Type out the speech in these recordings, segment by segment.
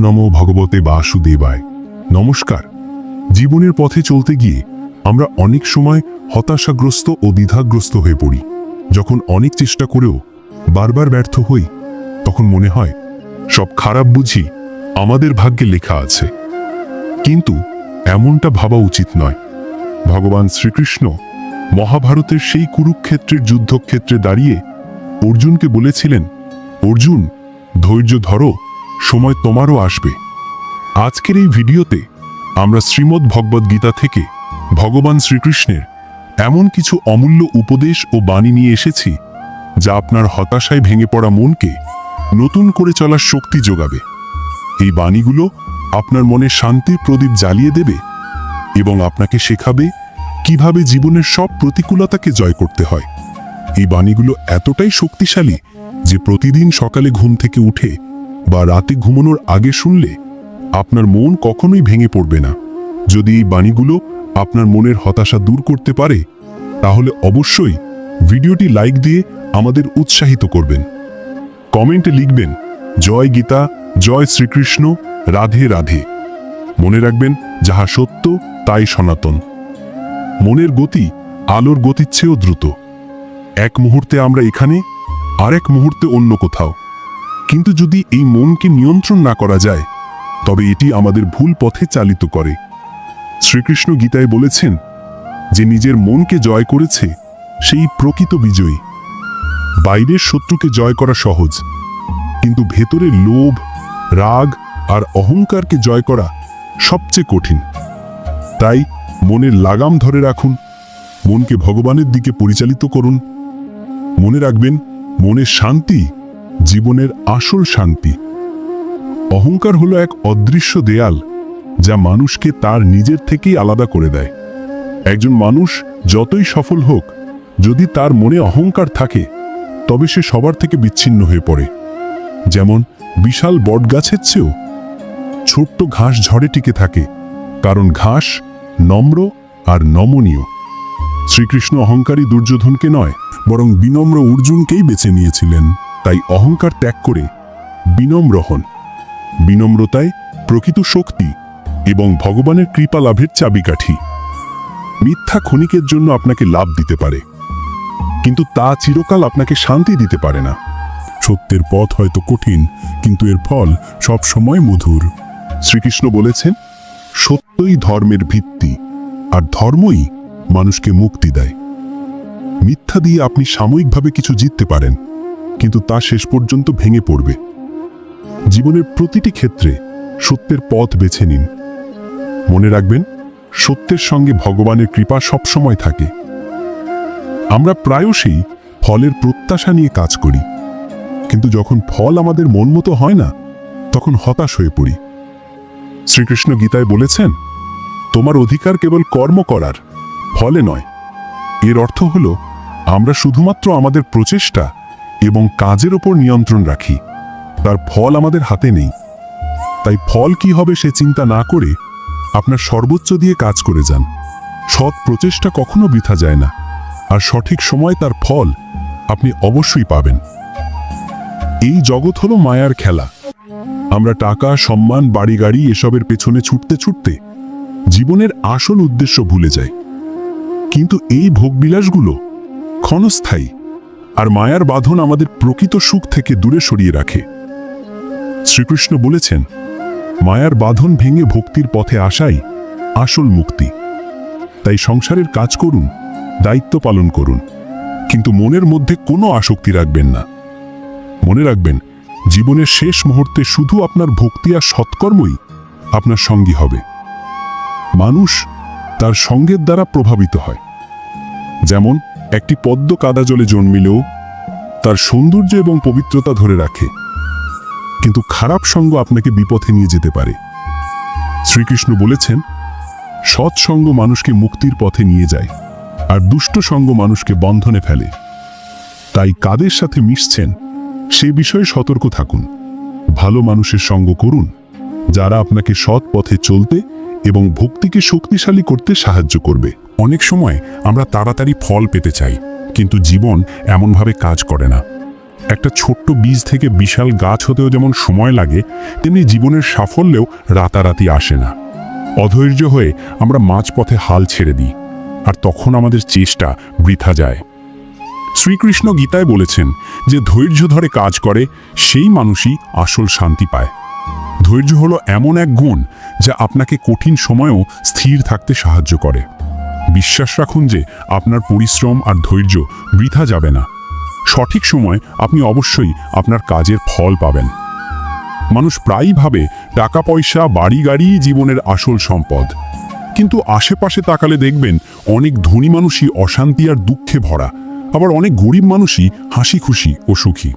নমো ভগবতে বাসুদেবায়। নমস্কার। জীবনের পথে চলতে গিয়ে আমরা অনেক সময় হতাশাগ্রস্ত ও দ্বিধাগ্রস্ত হয়ে পড়ি। যখন অনেক চেষ্টা করেও বারবার ব্যর্থ হই, তখন মনে হয় সব খারাপ বুঝি আমাদের ভাগ্যে লেখা আছে। কিন্তু এমনটা ভাবা উচিত নয়। ভগবান শ্রীকৃষ্ণ মহাভারতের সেই কুরুক্ষেত্রের যুদ্ধক্ষেত্রে দাঁড়িয়ে অর্জুনকে বলেছিলেন, অর্জুন, ধৈর্য ধরো, সময় তোমারও আসবে। আজকের এই ভিডিওতে আমরা শ্রীমদ্ ভগবদ গীতা থেকে ভগবান শ্রীকৃষ্ণের এমন কিছু অমূল্য উপদেশ ও বাণী নিয়ে এসেছি, যা আপনার হতাশায় ভেঙে পড়া মনকে নতুন করে চলার শক্তি যোগাবে। এই বাণীগুলো আপনার মনে শান্তির প্রদীপ জ্বালিয়ে দেবে এবং আপনাকে শেখাবে কিভাবে জীবনের সব প্রতিকূলতাকে জয় করতে হয়। এই বাণীগুলো এতটাই শক্তিশালী যে প্রতিদিন সকালে ঘুম থেকে উঠে বা রাতে ঘুমানোর আগে শুনলে আপনার মন কখনোই ভেঙে পড়বে না। যদি এই বাণীগুলো আপনার মনের হতাশা দূর করতে পারে, তাহলে অবশ্যই ভিডিওটি লাইক দিয়ে আমাদের উৎসাহিত করবেন। কমেন্টে লিখবেন, জয় গীতা, জয় শ্রীকৃষ্ণ, রাধে রাধে। মনে রাখবেন, যাহা সত্য তাই সনাতন। মনের গতি আলোর গতির চেয়েও দ্রুত। এক মুহূর্তে আমরা এখানে, আরেক মুহূর্তে অন্য কোথাও। কিন্তু যদি এই মনকে নিয়ন্ত্রণ না করা যায়, তবে এটি আমাদের ভুল পথে চালিত করে। শ্রীকৃষ্ণ গীতায় বলেছেন, যে নিজের মনকে জয় করেছে সেই প্রকৃত বিজয়ী। বাইরের শত্রুকে জয় করা সহজ, কিন্তু ভেতরের লোভ, রাগ আর অহংকারকে জয় করা সবচেয়ে কঠিন। তাই মনের লাগাম ধরে রাখুন, মনকে ভগবানের দিকে পরিচালিত করুন। মনে রাখবেন, মনের শান্তি জীবনের আসল শান্তি। অহংকার হলো এক অদৃশ্য দেয়াল, যা মানুষকে তার নিজের থেকেই আলাদা করে দেয়। একজন মানুষ যতই সফল হোক, যদি তার মনে অহংকার থাকে, তবে সে সবার থেকে বিচ্ছিন্ন হয়ে পড়ে। যেমন বিশাল বটগাছের চেয়েও ছোট্ট ঘাস ঝড়ে টিকে থাকে, কারণ ঘাস নম্র আর নমনীয়। শ্রীকৃষ্ণ অহংকারী দুর্যোধনকে নয়, বরং বিনম্র অর্জুনকেই বেছে নিয়েছিলেন। তাই অহংকার ত্যাগ করে বিনম্র হন। বিনম্রতায় প্রকৃত শক্তি এবং ভগবানের কৃপা লাভের চাবিকাঠি। মিথ্যা ক্ষণিকের জন্য আপনাকে লাভ দিতে পারে, কিন্তু তা চিরকাল আপনাকে শান্তি দিতে পারে না। সত্যের পথ হয়তো কঠিন, কিন্তু এর ফল সব সময় মধুর। শ্রীকৃষ্ণ বলেছেন, সত্যই ধর্মের ভিত্তি, আর ধর্মই মানুষকে মুক্তি দেয়। মিথ্যা দিয়ে আপনি সাময়িকভাবে কিছু জিততে পারেন, কিন্তু তা শেষ পর্যন্ত ভেঙে পড়বে। জীবনের প্রতিটি ক্ষেত্রে সত্যের পথ বেছে নিন। মনে রাখবেন, সত্যের সঙ্গে ভগবানের কৃপা সবসময় থাকে। আমরা প্রায়শই ফলের প্রত্যাশা নিয়ে কাজ করি, কিন্তু যখন ফল আমাদের মন মতো হয় না, তখন হতাশ হয়ে পড়ি। শ্রীকৃষ্ণ গীতায় বলেছেন, তোমার অধিকার কেবল কর্ম করার, ফলে নয়। এর অর্থ হলো, আমরা শুধুমাত্র আমাদের প্রচেষ্টা এবং কাজের ওপর নিয়ন্ত্রণ রাখি, তার ফল আমাদের হাতে নেই। তাই ফল কি হবে সে চিন্তা না করে আপনার সর্বোচ্চ দিয়ে কাজ করে যান। সৎ প্রচেষ্টা কখনো বৃথা যায় না, আর সঠিক সময় তার ফল আপনি অবশ্যই পাবেন। এই জগৎ হলো মায়ার খেলা। আমরা টাকা, সম্মান, বাড়ি গাড়ি এসবের পেছনে ছুটতে ছুটতে জীবনের আসল উদ্দেশ্য ভুলে যাই। কিন্তু এই ভোগবিলাসগুলো ক্ষণস্থায়ী, আর মায়ার বাঁধন আমাদের প্রকৃত সুখ থেকে দূরে সরিয়ে রাখে। শ্রীকৃষ্ণ বলেছেন, মায়ার বাঁধন ভেঙে ভক্তির পথে আসাই আসল মুক্তি। তাই সংসারের কাজ করুন, দায়িত্ব পালন করুন, কিন্তু মনের মধ্যে কোনো আসক্তি রাখবেন না। মনে রাখবেন, জীবনের শেষ মুহূর্তে শুধু আপনার ভক্তি আর সৎকর্মই আপনার সঙ্গী হবে। মানুষ তার সঙ্গের দ্বারা প্রভাবিত হয়। যেমন একটি পদ্ম কাদা জলে জন্মিলেও তার সৌন্দর্য এবং পবিত্রতা ধরে রাখে, কিন্তু খারাপ সঙ্গ আপনাকে বিপথে নিয়ে যেতে পারে। শ্রীকৃষ্ণ বলেছেন, সৎসঙ্গ মানুষকে মুক্তির পথে নিয়ে যায়, আর দুষ্ট সঙ্গ মানুষকে বন্ধনে ফেলে। তাই কাদের সাথে মিশছেন সে বিষয়ে সতর্ক থাকুন। ভালো মানুষের সঙ্গ করুন, যারা আপনাকে সৎ পথে চলতে এবং ভক্তিকে শক্তিশালী করতে সাহায্য করবে। অনেক সময় আমরা তাড়াতাড়ি ফল পেতে চাই, কিন্তু জীবন এমনভাবে কাজ করে না। একটা ছোট্ট বীজ থেকে বিশাল গাছ হতেও যেমন সময় লাগে, তেমনি জীবনের সাফল্যেও রাতারাতি আসে না। অধৈর্য হয়ে আমরা মাঝপথে হাল ছেড়ে দিই, আর তখন আমাদের চেষ্টা বৃথা যায়। শ্রীকৃষ্ণ গীতায় বলেছেন যে ধৈর্য ধরে কাজ করে সেই মানুষই আসল শান্তি পায়। ধৈর্য হলো এমন এক গুণ যা আপনাকে কঠিন সময়েও স্থির থাকতে সাহায্য করে। বিশ্বাস রাখুন যে আপনার পরিশ্রম আর ধৈর্য বৃথা যাবে না। সঠিক সময় আপনি অবশ্যই আপনার কাজের ফল পাবেন। মানুষ প্রায়ই ভাবে টাকা পয়সা বাড়ি গাড়ি জীবনের আসল সম্পদ, কিন্তু আশেপাশে তাকালে দেখবেন অনেক ধনী মানুষই অশান্তি আর দুঃখে ভরা, আবার অনেক গরিব মানুষই হাসি খুশি ও সুখী।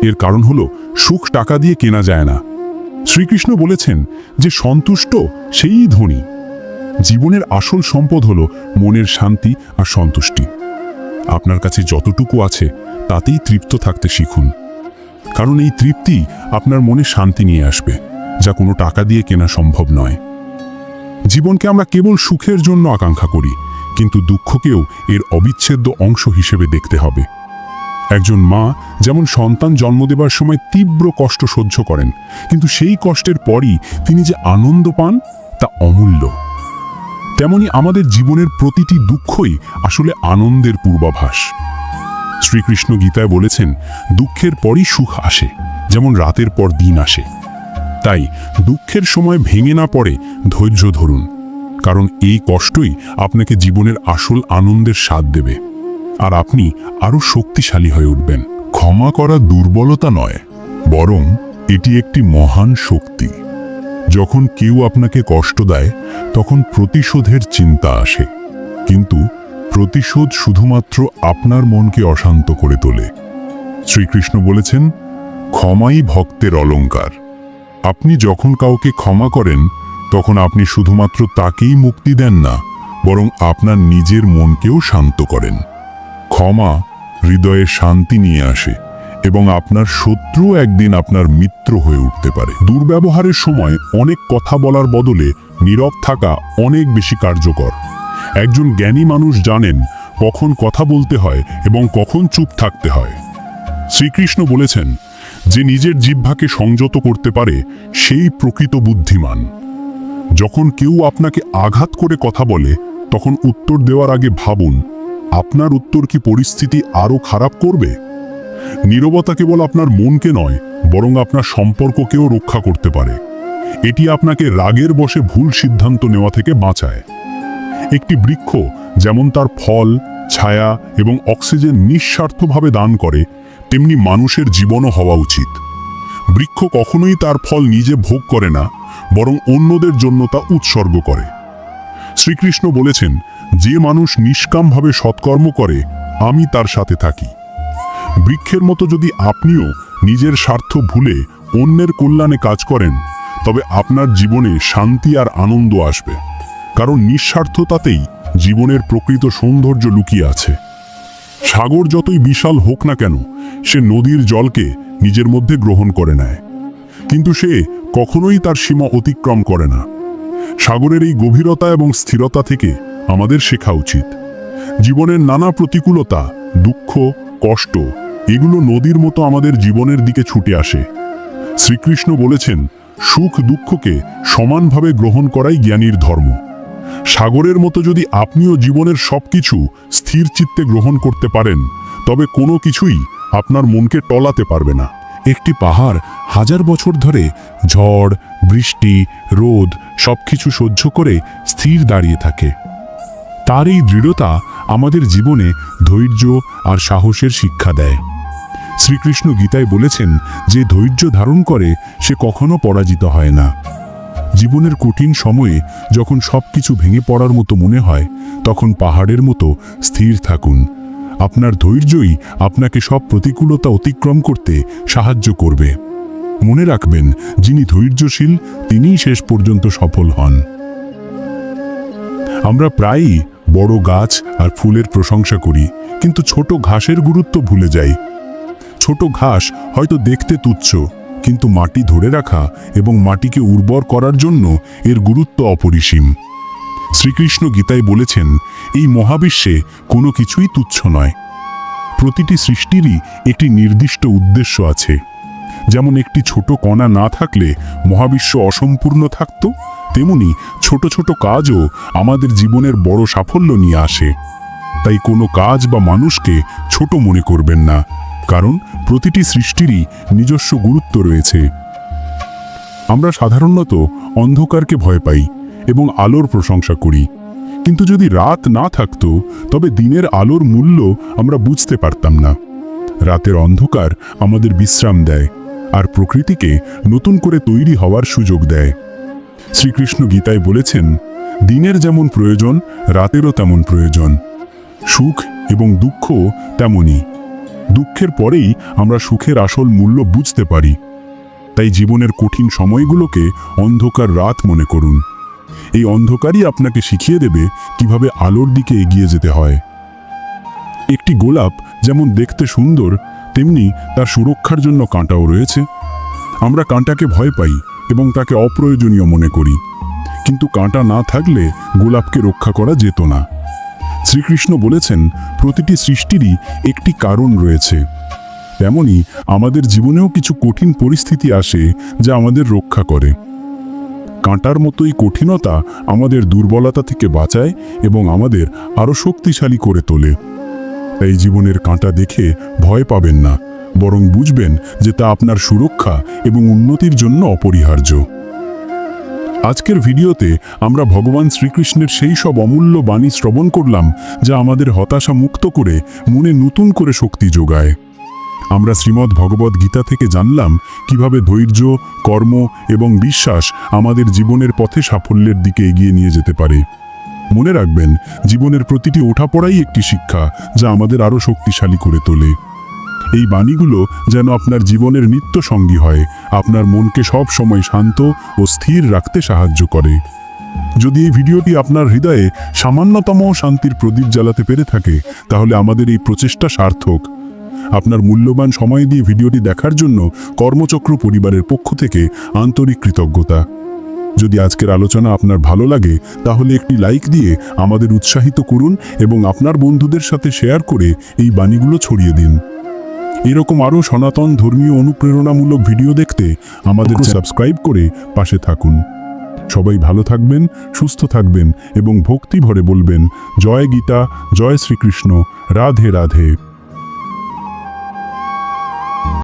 এর কারণ হলো সুখ টাকা দিয়ে কেনা যায় না। শ্রীকৃষ্ণ বলেছেন যে সন্তুষ্ট সেই ধনী। জীবনের আসল সম্পদ হলো মনের শান্তি আর সন্তুষ্টি। আপনার কাছে যতটুকু আছে তাতেই তৃপ্ত থাকতে শিখুন, কারণ এই তৃপ্তি আপনার মনে শান্তি নিয়ে আসবে, যা কোনো টাকা দিয়ে কেনা সম্ভব নয়। জীবনকে আমরা কেবল সুখের জন্য আকাঙ্ক্ষা করি, কিন্তু দুঃখকেও এর অবিচ্ছেদ্য অংশ হিসেবে দেখতে হবে। একজন মা যেমন সন্তান জন্ম দেবার সময় তীব্র কষ্ট সহ্য করেন, কিন্তু সেই কষ্টের পরই তিনি যে আনন্দ পান তা অমূল্য। তেমনি আমাদের জীবনের প্রতিটি দুঃখই আসলে আনন্দের পূর্বাভাস। শ্রীকৃষ্ণ গীতায় বলেছেন, দুঃখের পরই সুখ আসে, যেমন রাতের পর দিন আসে। তাই দুঃখের সময় ভেঙে না পড়ে ধৈর্য ধরুন, কারণ এই কষ্টই আপনাকে জীবনের আসল আনন্দের স্বাদ দেবে, আর আপনি আরও শক্তিশালী হয়ে উঠবেন। ক্ষমা করা দুর্বলতা নয়, বরং এটি একটি মহান শক্তি। যখন কেউ আপনাকে কষ্ট দেয় তখন প্রতিশোধের চিন্তা আসে, কিন্তু প্রতিশোধ শুধুমাত্র আপনার মনকে অশান্ত করে তোলে। শ্রীকৃষ্ণ বলেছেন, ক্ষমাই ভক্তের অলংকার। আপনি যখন কাউকে ক্ষমা করেন তখন আপনি শুধুমাত্র তাকেই মুক্তি দেন না, বরং আপনার নিজের মনকেও শান্ত করেন। ক্ষমা হৃদয়ে শান্তি নিয়ে আসে এবং আপনার শত্রু একদিন আপনার মিত্র হয়ে উঠতে পারে। দুর্ব্যবহারের সময় অনেক কথা বলার বদলে নীরব থাকা অনেক বেশি কার্যকর। একজন জ্ঞানী মানুষ জানেন কখন কথা বলতে হয় এবং কখন চুপ থাকতে হয়। শ্রীকৃষ্ণ বলেছেন, যে নিজের জিহ্বাকে সংযত করতে পারে সেই প্রকৃত বুদ্ধিমান। যখন কেউ আপনাকে আঘাত করে কথা বলে তখন উত্তর দেওয়ার আগে ভাবুন, আপনার উত্তর কি পরিস্থিতি আরও খারাপ করবে? নীরবতা কেবল আপনার মনকে নয়, বরং আপনার সম্পর্ককেও রক্ষা করতে পারে। এটি আপনাকে রাগের বশে ভুল সিদ্ধান্ত নেওয়া থেকে বাঁচায়। একটি বৃক্ষ যেমন তার ফল, ছায়া এবং অক্সিজেন নিঃস্বার্থভাবে দান করে, তেমনি মানুষের জীবনও হওয়া উচিত। বৃক্ষ কখনোই তার ফল নিজে ভোগ করে না, বরং অন্যদের জন্য তা উৎসর্গ করে। শ্রীকৃষ্ণ বলেছেন, যে মানুষ নিষ্কামভাবে সৎকর্ম করে আমি তার সাথে থাকি। বৃক্ষের মতো যদি আপনিও নিজের স্বার্থ ভুলে অন্যের কল্যাণে কাজ করেন, তবে আপনার জীবনে শান্তি আর আনন্দ আসবে, কারণ নিঃস্বার্থতাতেই জীবনের প্রকৃত সৌন্দর্য লুকিয়ে আছে। সাগর যতই বিশাল হোক না কেন, সে নদীর জলকে নিজের মধ্যে গ্রহণ করে নেয়, কিন্তু সে কখনোই তার সীমা অতিক্রম করে না। সাগরের এই গভীরতা এবং স্থিরতা থেকে আমাদের শেখা উচিত। জীবনের নানা প্রতিকূলতা, দুঃখ, কষ্ট এগুলো নদীর মতো আমাদের জীবনের দিকে ছুটে আসে। শ্রীকৃষ্ণ বলেছেন, সুখ দুঃখকে সমানভাবে গ্রহণ করাই জ্ঞানীর ধর্ম। সাগরের মতো যদি আপনিও জীবনের সবকিছু স্থির চিত্তে গ্রহণ করতে পারেন, তবে কোনো কিছুই আপনার মনকে টলাতে পারবে না। একটি পাহাড় হাজার বছর ধরে ঝড়, বৃষ্টি, রোদ সবকিছু সহ্য করে স্থির দাঁড়িয়ে থাকে। তার এই দৃঢ়তা আমাদের জীবনে ধৈর্য আর সাহসের শিক্ষা দেয়। শ্রীকৃষ্ণ গীতায় বলেছেন, যে ধৈর্য ধারণ করে সে কখনো পরাজিত হয় না। জীবনের কঠিন সময়ে যখন সবকিছু ভেঙে পড়ার মতো মনে হয়, তখন পাহাড়ের মতো স্থির থাকুন। আপনার ধৈর্যই আপনাকে সব প্রতিকূলতা অতিক্রম করতে সাহায্য করবে। মনে রাখবেন, যিনি ধৈর্যশীল তিনিই শেষ পর্যন্ত সফল হন। আমরা প্রায়ই বড় গাছ আর ফুলের প্রশংসা করি, কিন্তু ছোট ঘাসের গুরুত্ব ভুলে যাই। ছোট ঘাস হয়তো দেখতে তুচ্ছ, কিন্তু মাটি ধরে রাখা এবং মাটিকে উর্বর করার জন্য এর গুরুত্ব অপরিসীম। শ্রীকৃষ্ণ গীতায় বলেছেন, এই মহাবিশ্বে কোনো কিছুই তুচ্ছ নয়। প্রতিটি সৃষ্টিরই একটি নির্দিষ্ট উদ্দেশ্য আছে। যেমন একটি ছোট কণা না থাকলে মহাবিশ্ব অসম্পূর্ণ থাকত, তেমনি ছোট ছোট কাজও আমাদের জীবনের বড় সাফল্য নিয়ে আসে। তাই কোনো কাজ বা মানুষকে ছোট মনে করবেন না, কারণ প্রতিটি সৃষ্টিরই নিজস্ব গুরুত্ব রয়েছে। আমরা সাধারণত অন্ধকারকে ভয় পাই এবং আলোর প্রশংসা করি, কিন্তু যদি রাত না থাকতো তবে দিনের আলোর মূল্য আমরা বুঝতে পারতাম না। রাতের অন্ধকার আমাদের বিশ্রাম দেয় আর প্রকৃতিকে নতুন করে তৈরি হওয়ার সুযোগ দেয়। শ্রীকৃষ্ণ গীতায় বলেছেন, দিনের যেমন প্রয়োজন রাতেরও তেমন প্রয়োজন। সুখ এবং দুঃখ তেমনই। দুঃখের পরেই আমরা সুখের আসল মূল্য বুঝতে পারি। তাই জীবনের কঠিন সময়গুলোকে অন্ধকার রাত মনে করুন। এই অন্ধকারই আপনাকে শিখিয়ে দেবে কিভাবে আলোর দিকে এগিয়ে যেতে হয়। একটি গোলাপ যেমন দেখতে সুন্দর, তেমনি তার সুরক্ষার জন্য কাঁটাও রয়েছে। আমরা কাঁটাকে ভয় পাই এবং তাকে অপ্রয়োজনীয় মনে করি, কিন্তু কাঁটা না থাকলে গোলাপকে রক্ষা করা যেত না। শ্রীকৃষ্ণ বলেছেন, প্রতিটি সৃষ্টিরই একটি কারণ রয়েছে। তেমনি আমাদের জীবনেও কিছু কঠিন পরিস্থিতি আসে যা আমাদের রক্ষা করে। কাঁটার মতোই কঠিনতা আমাদের দুর্বলতা থেকে বাঁচায় এবং আমাদের আরও শক্তিশালী করে তোলে। তাই জীবনের কাঁটা দেখে ভয় পাবেন না, বরং বুঝবেন যে তা আপনার সুরক্ষা এবং উন্নতির জন্য অপরিহার্য। আজকের ভিডিওতে আমরা ভগবান শ্রীকৃষ্ণের সেই সব অমূল্য বাণী শ্রবণ করলাম যা আমাদের হতাশা মুক্ত করে মনে নতুন করে শক্তি যোগায়। আমরা শ্রীমদ্ ভগবদ্ গীতা থেকে জানলাম কিভাবে ধৈর্য, কর্ম এবং বিশ্বাস আমাদের জীবনের পথে সাফল্যের দিকে এগিয়ে নিয়ে যেতে পারে। মনে রাখবেন, জীবনের প্রতিটি ওঠাপড়াই একটি শিক্ষা যা আমাদের আরও শক্তিশালী করে তোলে। এই বাণীগুলো যেন আপনার জীবনের নিত্য সঙ্গী হয়, আপনার মনকে সব সময় শান্ত ও স্থির রাখতে সাহায্য করে। যদি এই ভিডিওটি আপনার হৃদয়ে সামান্যতম শান্তির প্রদীপ জ্বালাতে পেরে থাকে, তাহলে আমাদের এই প্রচেষ্টা সার্থক। আপনার মূল্যবান সময় দিয়ে ভিডিওটি দেখার জন্য কর্মচক্র পরিবারের পক্ষ থেকে আন্তরিক কৃতজ্ঞতা। যদি আজকের আলোচনা আপনার ভালো লাগে, তাহলে একটি লাইক দিয়ে আমাদের উৎসাহিত করুন এবং আপনার বন্ধুদের সাথে শেয়ার করে এই বাণীগুলো ছড়িয়ে দিন। এরকম আরও সনাতন ধর্মীয় অনুপ্রেরণামূলক ভিডিও দেখতে আমাদের সাবস্ক্রাইব করে পাশে থাকুন। সবাই ভালো থাকবেন, সুস্থ থাকবেন এবং ভক্তি ভরে বলবেন, জয় গীতা, জয় শ্রীকৃষ্ণ, রাধে রাধে।